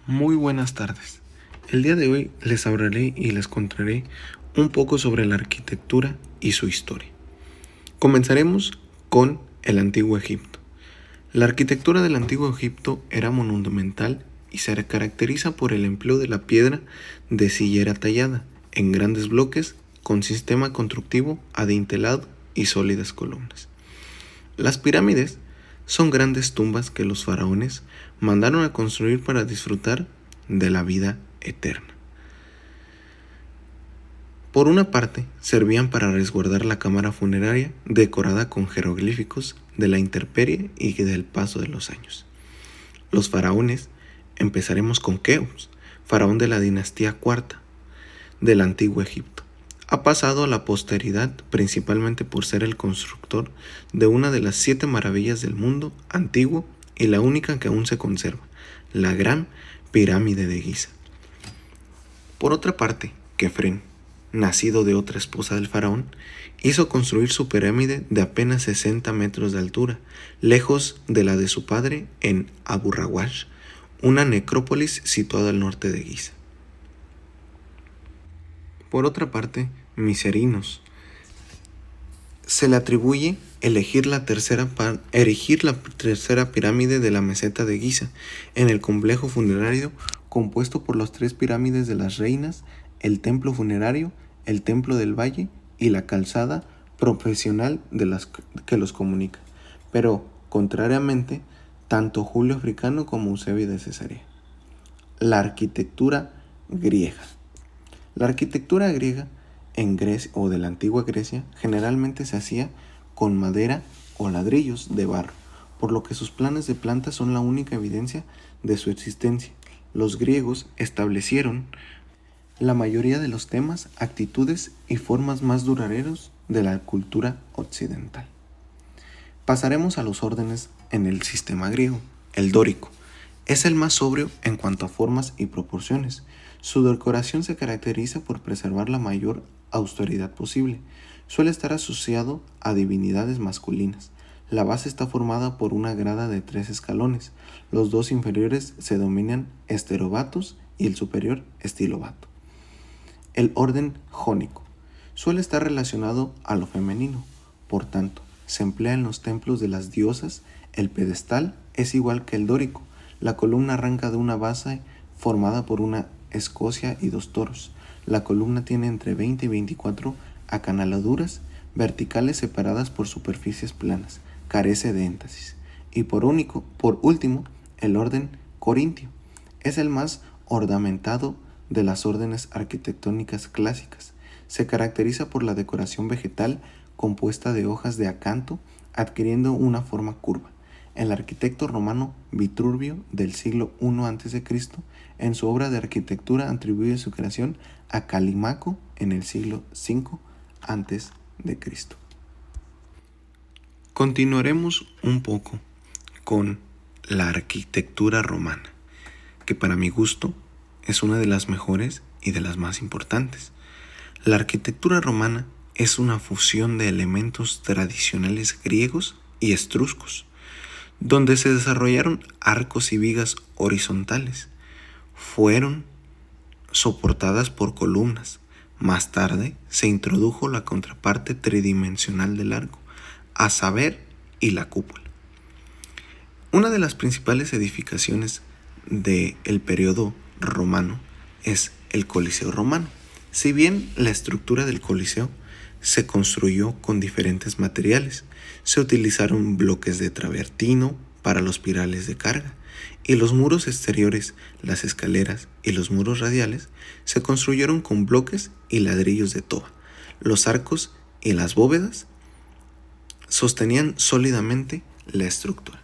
Muy buenas tardes. El día de hoy les hablaré y les contaré un poco sobre la arquitectura y su historia. Comenzaremos con el Antiguo Egipto. La arquitectura del Antiguo Egipto era monumental y se caracteriza por el empleo de la piedra de sillera tallada en grandes bloques con sistema constructivo adintelado y sólidas columnas. Las pirámides son grandes tumbas que los faraones mandaron a construir para disfrutar de la vida eterna. Por una parte, servían para resguardar la cámara funeraria decorada con jeroglíficos de la intemperie y del paso de los años. Los faraones, empezaremos con Keops, faraón de la dinastía cuarta del Antiguo Egipto. Ha pasado a la posteridad principalmente por ser el constructor de una de las 7 maravillas del mundo antiguo y la única que aún se conserva, la Gran Pirámide de Giza. Por otra parte, Kefren, nacido de otra esposa del faraón, hizo construir su pirámide de apenas 60 metros de altura, lejos de la de su padre en Abu Rawash, una necrópolis situada al norte de Giza. Por otra parte, Miserinos se le atribuye erigir la tercera pirámide de la meseta de Giza en el complejo funerario compuesto por las 3 pirámides de las reinas, el templo funerario, el templo del valle y la calzada profesional que los comunica. Pero, contrariamente, tanto Julio Africano como Eusebio de Cesarea. La arquitectura griega. La arquitectura griega en Grecia o de la antigua Grecia generalmente se hacía con madera o ladrillos de barro, por lo que sus planes de planta son la única evidencia de su existencia. Los griegos establecieron la mayoría de los temas, actitudes y formas más duraderos de la cultura occidental. Pasaremos a los órdenes en el sistema griego. El dórico es el más sobrio en cuanto a formas y proporciones. Su decoración se caracteriza por preservar la mayor austeridad posible. Suele estar asociado a divinidades masculinas. La base está formada por una grada de 3 escalones. Los 2 inferiores se denominan esterobatos y el superior estilobato. El orden jónico suele estar relacionado a lo femenino, por tanto, se emplea en los templos de las diosas. El pedestal es igual que el dórico. La columna arranca de una base formada por una escocia y 2 toros. La columna tiene entre 20 y 24 acanaladuras verticales separadas por superficies planas. Carece de énfasis. Y por último, el orden corintio es el más ornamentado de las órdenes arquitectónicas clásicas. Se caracteriza por la decoración vegetal compuesta de hojas de acanto, adquiriendo una forma curva. El arquitecto romano Vitruvio del siglo I a.C., en su obra de arquitectura atribuye su creación a Calímaco en el siglo V a.C. Continuaremos un poco con la arquitectura romana, que para mi gusto es una de las mejores y de las más importantes. La arquitectura romana es una fusión de elementos tradicionales griegos y etruscos, donde se desarrollaron arcos y vigas horizontales. Fueron soportadas por columnas. Más tarde se introdujo la contraparte tridimensional del arco, a saber, y la cúpula. Una de las principales edificaciones del periodo romano es el Coliseo romano. Si bien la estructura del Coliseo se construyó con diferentes materiales, se utilizaron bloques de travertino para los pilares de carga, y los muros exteriores, las escaleras y los muros radiales se construyeron con bloques y ladrillos de toba. Los arcos y las bóvedas sostenían sólidamente la estructura.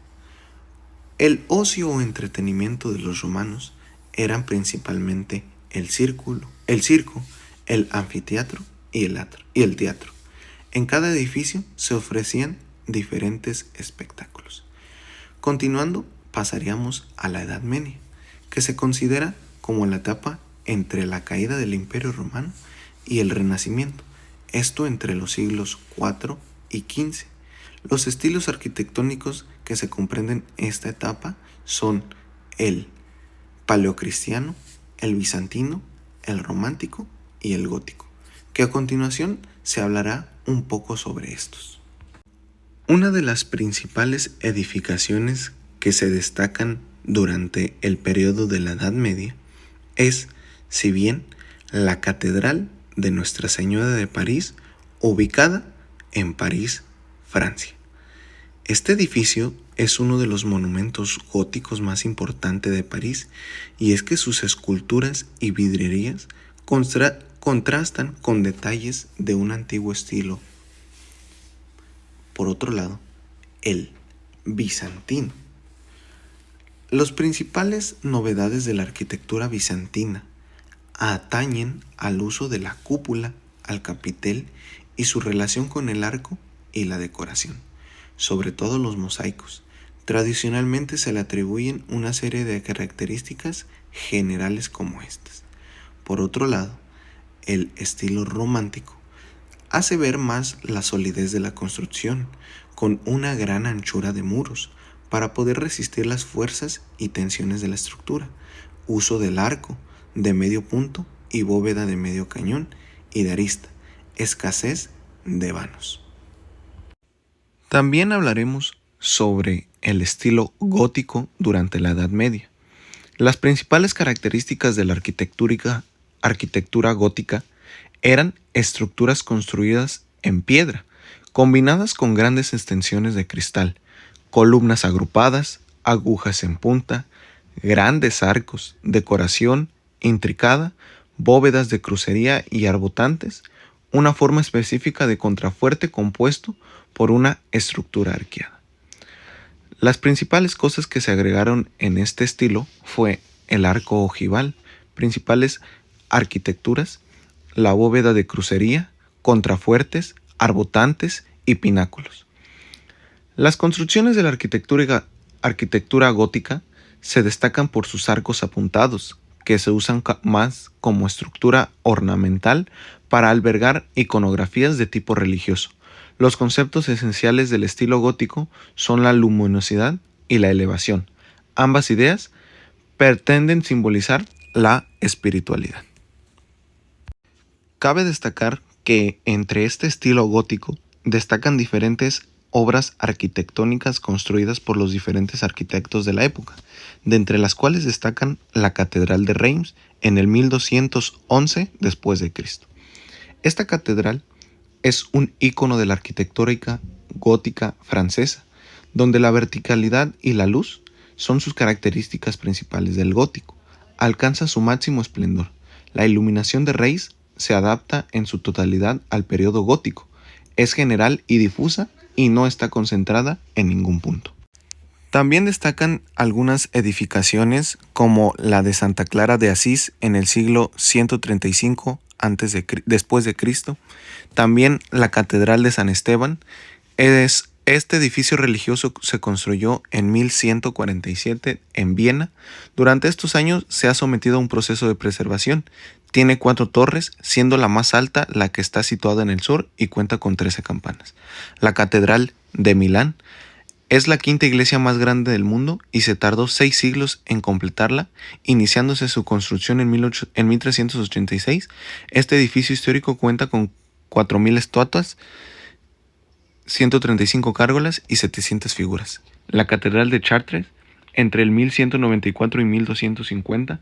El ocio o entretenimiento de los romanos eran principalmente el circo, el anfiteatro y el teatro. En cada edificio se ofrecían diferentes espectáculos. Continuando, pasaríamos a la Edad Media, que se considera como la etapa entre la caída del Imperio Romano y el Renacimiento, esto entre los siglos IV y XV. Los estilos arquitectónicos que se comprenden en esta etapa son el paleocristiano, el bizantino, el romántico y el gótico, que a continuación se hablará un poco sobre estos. Una de las principales edificaciones que se destacan durante el periodo de la Edad Media es, si bien, la Catedral de Nuestra Señora de París, ubicada en París, Francia. Este edificio es uno de los monumentos góticos más importantes de París, y es que sus esculturas y vidrieras contrastan con detalles de un antiguo estilo. Por otro lado, el bizantino. Las principales novedades de la arquitectura bizantina atañen al uso de la cúpula, al capitel y su relación con el arco y la decoración, sobre todo los mosaicos. Tradicionalmente se le atribuyen una serie de características generales como estas. Por otro lado, el estilo romántico hace ver más la solidez de la construcción, con una gran anchura de muros, para poder resistir las fuerzas y tensiones de la estructura, uso del arco de medio punto y bóveda de medio cañón y de arista, escasez de vanos. También hablaremos sobre el estilo gótico durante la Edad Media. Las principales características de la arquitectura gótica eran estructuras construidas en piedra, combinadas con grandes extensiones de cristal, columnas agrupadas, agujas en punta, grandes arcos, decoración intricada, bóvedas de crucería y arbotantes, una forma específica de contrafuerte compuesto por una estructura arqueada. Las principales cosas que se agregaron en este estilo fue el arco ojival, principales arquitecturas, la bóveda de crucería, contrafuertes, arbotantes y pináculos. Las construcciones de la arquitectura gótica se destacan por sus arcos apuntados, que se usan más como estructura ornamental para albergar iconografías de tipo religioso. Los conceptos esenciales del estilo gótico son la luminosidad y la elevación. Ambas ideas pretenden simbolizar la espiritualidad. Cabe destacar que entre este estilo gótico destacan diferentes obras arquitectónicas construidas por los diferentes arquitectos de la época, de entre las cuales destacan la Catedral de Reims en el 1211 después de Cristo. Esta catedral es un ícono de la arquitectónica gótica francesa, donde la verticalidad y la luz son sus características principales del gótico. Alcanza su máximo esplendor. La iluminación de Reims se adapta en su totalidad al periodo gótico. Es general y difusa y no está concentrada en ningún punto. También destacan algunas edificaciones como la de Santa Clara de Asís en el siglo 135 después de Cristo. También la Catedral de San Esteban. Este edificio religioso se construyó en 1147 en Viena. Durante estos años se ha sometido a un proceso de preservación. Tiene 4 torres, siendo la más alta la que está situada en el sur y cuenta con 13 campanas. La Catedral de Milán es la quinta iglesia más grande del mundo y se tardó 6 siglos en completarla, iniciándose su construcción en 1386. Este edificio histórico cuenta con 4.000 estatuas, 135 gárgolas y 700 figuras. La Catedral de Chartres, entre el 1194 y 1250,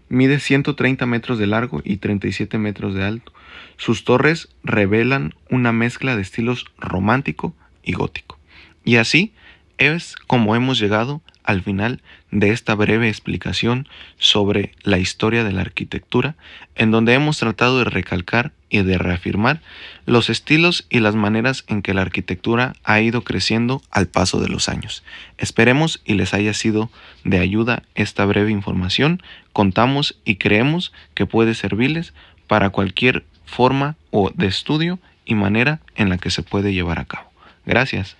mide 130 metros de largo y 37 metros de alto. Sus torres revelan una mezcla de estilos romántico y gótico. Y así es como hemos llegado al final de esta breve explicación sobre la historia de la arquitectura, en donde hemos tratado de recalcar y de reafirmar los estilos y las maneras en que la arquitectura ha ido creciendo al paso de los años. Esperemos y les haya sido de ayuda esta breve información. Contamos y creemos que puede servirles para cualquier forma o de estudio y manera en la que se puede llevar a cabo. Gracias.